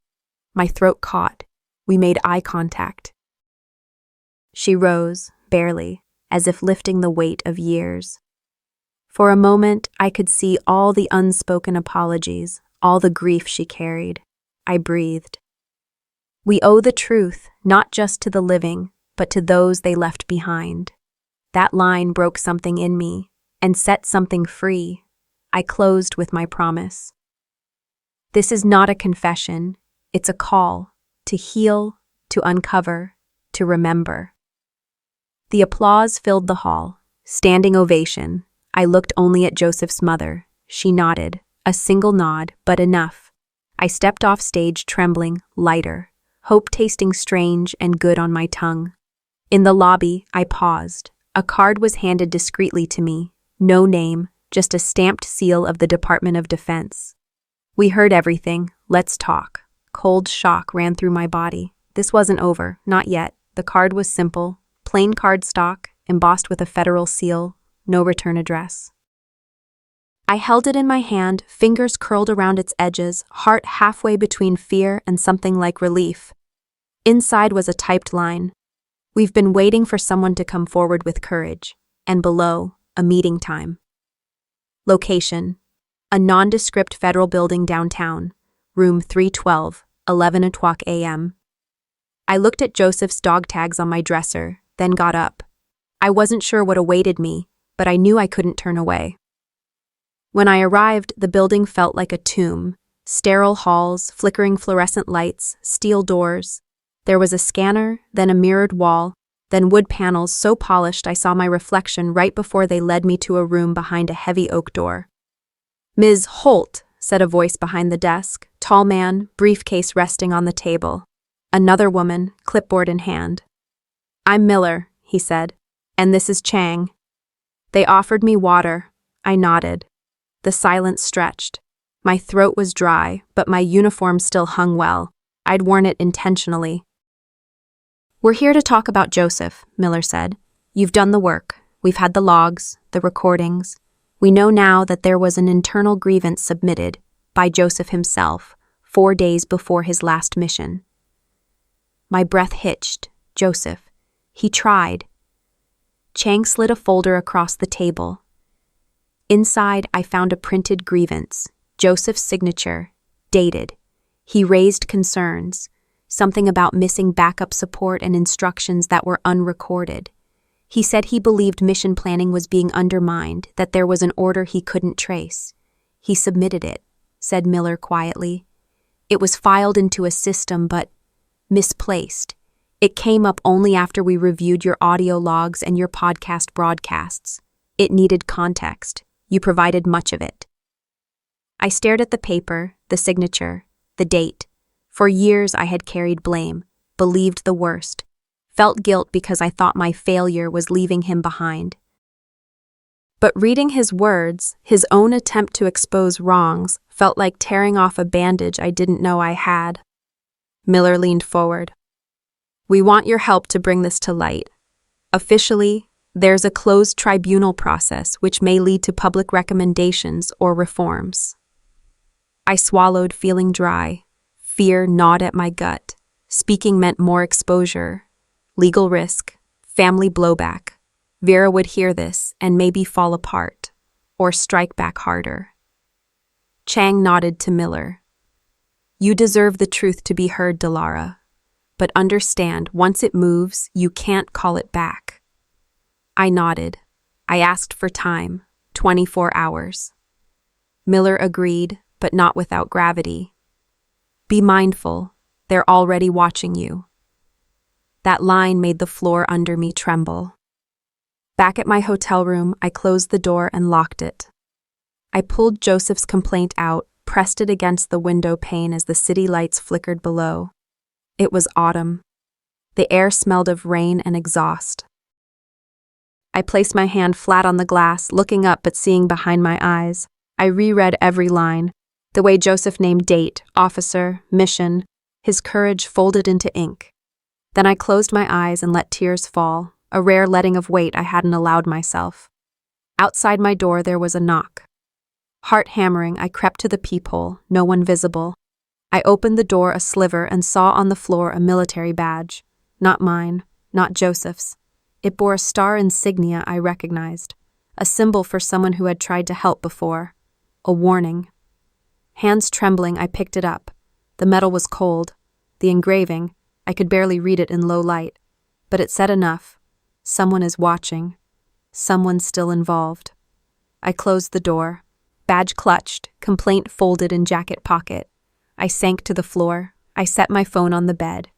My throat caught. We made eye contact. She rose, barely, as if lifting the weight of years. For a moment, I could see all the unspoken apologies, all the grief she carried. I breathed. We owe the truth, not just to the living, but to those they left behind. That line broke something in me, and set something free. I closed with my promise. This is not a confession, it's a call to heal, to uncover, to remember. The applause filled the hall, standing ovation. I looked only at Joseph's mother. She nodded, a single nod, but enough. I stepped off stage trembling, lighter, hope tasting strange and good on my tongue. In the lobby, I paused. A card was handed discreetly to me. No name, just a stamped seal of the Department of Defense. We heard everything. Let's talk. Cold shock ran through my body. This wasn't over, not yet. The card was simple, plain cardstock, embossed with a federal seal, no return address. I held it in my hand, fingers curled around its edges, heart halfway between fear and something like relief. Inside was a typed line. We've been waiting for someone to come forward with courage. And below, a meeting time. Location: a nondescript federal building downtown, room 312, 11 o'clock a.m. I looked at Joseph's dog tags on my dresser, then got up. I wasn't sure what awaited me, but I knew I couldn't turn away. When I arrived, the building felt like a tomb. Sterile halls, flickering fluorescent lights, steel doors. There was a scanner, then a mirrored wall, then wood panels so polished I saw my reflection right before they led me to a room behind a heavy oak door. "Ms. Holt," said a voice behind the desk, tall man, briefcase resting on the table. Another woman, clipboard in hand. "I'm Miller," he said, "and this is Chang." They offered me water. I nodded. The silence stretched. My throat was dry, but my uniform still hung well. I'd worn it intentionally. "We're here to talk about Joseph," Miller said. "You've done the work. We've had the logs, the recordings. We know now that there was an internal grievance submitted by Joseph himself 4 days before his last mission." My breath hitched. Joseph. He tried. Chang slid a folder across the table. Inside, I found a printed grievance, Joseph's signature, dated. He raised concerns, something about missing backup support and instructions that were unrecorded. He said he believed mission planning was being undermined, that there was an order he couldn't trace. "He submitted it," said Miller quietly. "It was filed into a system, but misplaced. It came up only after we reviewed your audio logs and your podcast broadcasts. It needed context. You provided much of it." I stared at the paper, the signature, the date. For years I had carried blame, believed the worst, felt guilt because I thought my failure was leaving him behind. But reading his words, his own attempt to expose wrongs, felt like tearing off a bandage I didn't know I had. Miller leaned forward. "We want your help to bring this to light. Officially, there's a closed tribunal process which may lead to public recommendations or reforms." I swallowed, feeling dry. Fear gnawed at my gut. Speaking meant more exposure, legal risk, family blowback. Vera would hear this and maybe fall apart, or strike back harder. Chang nodded to Miller. "You deserve the truth to be heard, Delara. But understand, once it moves, you can't call it back." I nodded. I asked for time, 24 hours. Miller agreed, but not without gravity. "Be mindful, they're already watching you." That line made the floor under me tremble. Back at my hotel room, I closed the door and locked it. I pulled Joseph's complaint out, pressed it against the window pane as the city lights flickered below. It was autumn. The air smelled of rain and exhaust. I placed my hand flat on the glass, looking up but seeing behind my eyes. I reread every line, the way Joseph named date, officer, mission, his courage folded into ink. Then I closed my eyes and let tears fall, a rare letting of weight I hadn't allowed myself. Outside my door there was a knock. Heart hammering, I crept to the peephole, no one visible. I opened the door a sliver and saw on the floor a military badge. Not mine, not Joseph's. It bore a star insignia I recognized, a symbol for someone who had tried to help before. A warning. Hands trembling, I picked it up. The metal was cold. The engraving, I could barely read it in low light. But it said enough. Someone is watching. Someone still involved. I closed the door. Badge clutched, complaint folded in jacket pocket. I sank to the floor. I set my phone on the bed.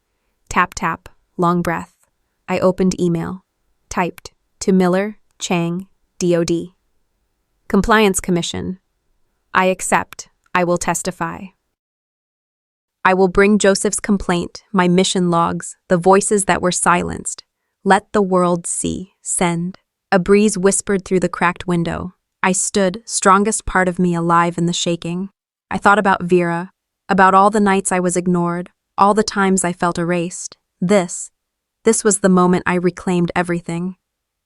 Tap, tap, long breath. I opened email. Typed, to Miller, Chang, DOD. Compliance Commission. I accept. I will testify. I will bring Joseph's complaint, my mission logs, the voices that were silenced. Let the world see. Send. A breeze whispered through the cracked window. I stood, strongest part of me alive in the shaking. I thought about Vera, about all the nights I was ignored, all the times I felt erased. This was the moment I reclaimed everything,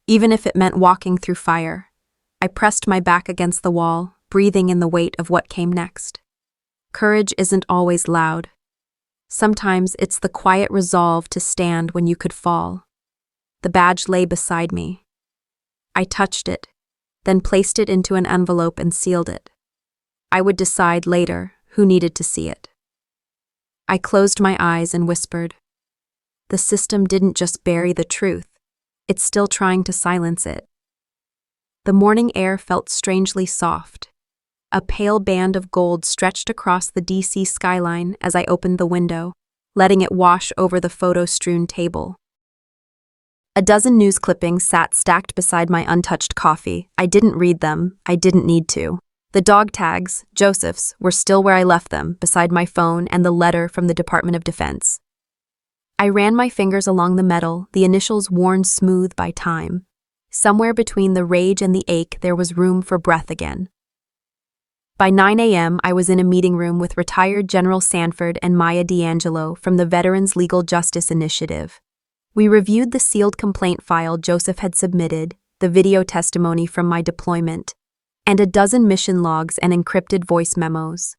even if it meant walking through fire. I pressed my back against the wall, breathing in the weight of what came next. Courage isn't always loud. Sometimes it's the quiet resolve to stand when you could fall. The badge lay beside me. I touched it, then placed it into an envelope and sealed it. I would decide later who needed to see it. I closed my eyes and whispered. The system didn't just bury the truth, it's still trying to silence it. The morning air felt strangely soft. A pale band of gold stretched across the DC skyline as I opened the window, letting it wash over the photo-strewn table. A dozen news clippings sat stacked beside my untouched coffee. I didn't read them. I didn't need to. The dog tags, Joseph's, were still where I left them, beside my phone and the letter from the Department of Defense. I ran my fingers along the metal, the initials worn smooth by time. Somewhere between the rage and the ache, there was room for breath again. By 9 a.m., I was in a meeting room with retired General Sanford and Maya D'Angelo from the Veterans Legal Justice Initiative. We reviewed the sealed complaint file Joseph had submitted, the video testimony from my deployment, and a dozen mission logs and encrypted voice memos.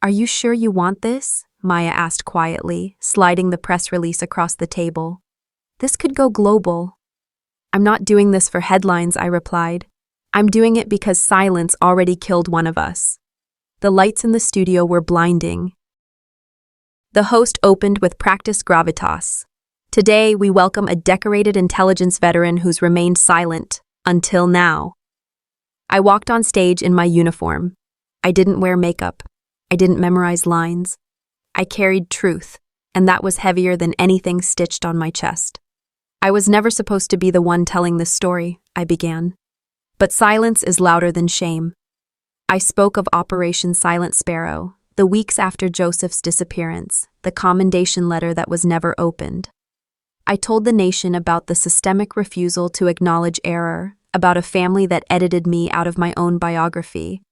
"Are you sure you want this?" Maya asked quietly, sliding the press release across the table. "This could go global." "I'm not doing this for headlines," I replied. "I'm doing it because silence already killed one of us." The lights in the studio were blinding. The host opened with practiced gravitas. "Today, we welcome a decorated intelligence veteran who's remained silent, until now." I walked on stage in my uniform. I didn't wear makeup. I didn't memorize lines. I carried truth, and that was heavier than anything stitched on my chest. "I was never supposed to be the one telling this story," I began. But silence is louder than shame. I spoke of Operation Silent Sparrow, the weeks after Joseph's disappearance, the commendation letter that was never opened. I told the nation about the systemic refusal to acknowledge error, about a family that edited me out of my own biography.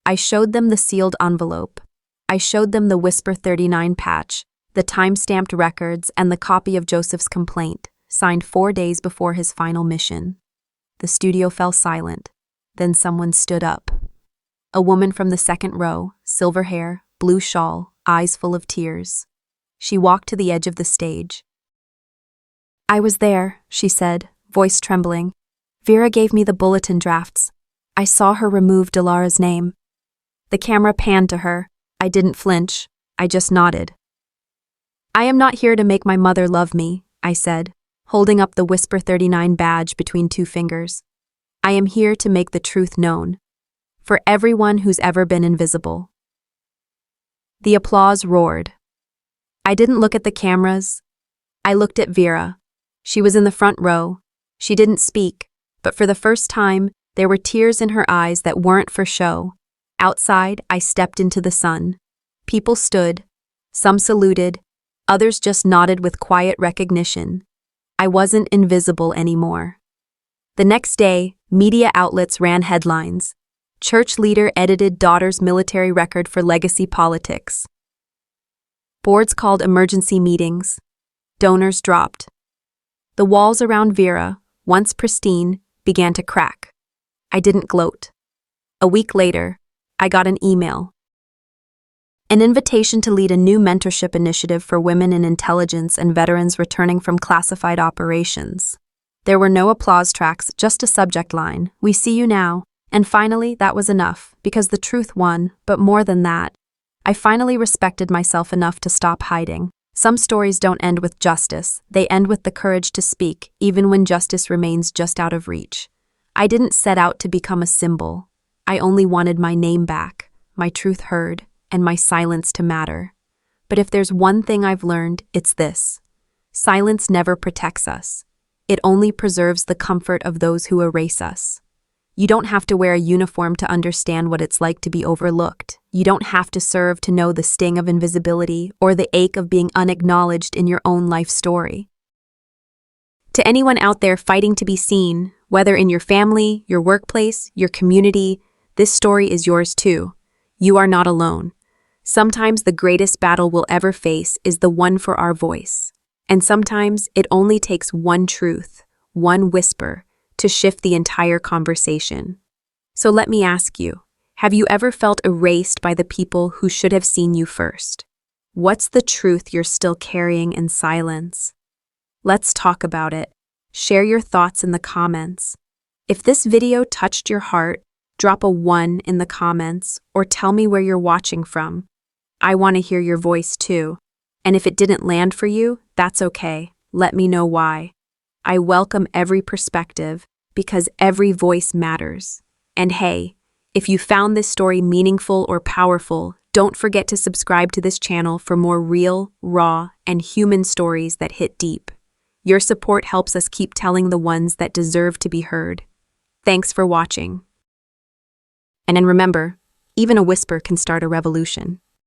I showed them the sealed envelope. I showed them the Whisper 39 patch, the time-stamped records, and the copy of Joseph's complaint, signed 4 days before his final mission. The studio fell silent. Then someone stood up. A woman from the second row, silver hair, blue shawl, eyes full of tears. She walked to the edge of the stage. "I was there," she said, voice trembling. "Vera gave me the bulletin drafts. I saw her remove Delara's name." The camera panned to her. I didn't flinch. I just nodded. "I am not here to make my mother love me," I said, holding up the Whisper 39 badge between 2 fingers. "I am here to make the truth known. For everyone who's ever been invisible." The applause roared. I didn't look at the cameras. I looked at Vera. She was in the front row. She didn't speak, but for the first time, there were tears in her eyes that weren't for show. Outside, I stepped into the sun. People stood. Some saluted. Others just nodded with quiet recognition. I wasn't invisible anymore. The next day, media outlets ran headlines. Church leader edited daughter's military record for legacy politics. Boards called emergency meetings. Donors dropped. The walls around Vera, once pristine, began to crack. I didn't gloat. A week later, I got an email. An invitation to lead a new mentorship initiative for women in intelligence and veterans returning from classified operations. There were no applause tracks, just a subject line, "We see you now." And finally, that was enough, because the truth won, but more than that, I finally respected myself enough to stop hiding. Some stories don't end with justice, they end with the courage to speak, even when justice remains just out of reach. I didn't set out to become a symbol. I only wanted my name back, my truth heard, and my silence to matter. But if there's one thing I've learned, it's this. Silence never protects us. It only preserves the comfort of those who erase us. You don't have to wear a uniform to understand what it's like to be overlooked. You don't have to serve to know the sting of invisibility or the ache of being unacknowledged in your own life story. To anyone out there fighting to be seen, Whether in your family, your workplace, your community, this story is yours too. You are not alone. Sometimes the greatest battle we'll ever face is the one for our voice. And sometimes it only takes one truth, one whisper, to shift the entire conversation. So let me ask you, have you ever felt erased by the people who should have seen you first? What's the truth you're still carrying in silence? Let's talk about it. Share your thoughts in the comments. If this video touched your heart, drop a 1 in the comments or tell me where you're watching from. I want to hear your voice too. And if it didn't land for you, that's okay. Let me know why. I welcome every perspective because every voice matters. And hey, if you found this story meaningful or powerful, don't forget to subscribe to this channel for more real, raw, and human stories that hit deep. Your support helps us keep telling the ones that deserve to be heard. Thanks for watching. And then remember, even a whisper can start a revolution.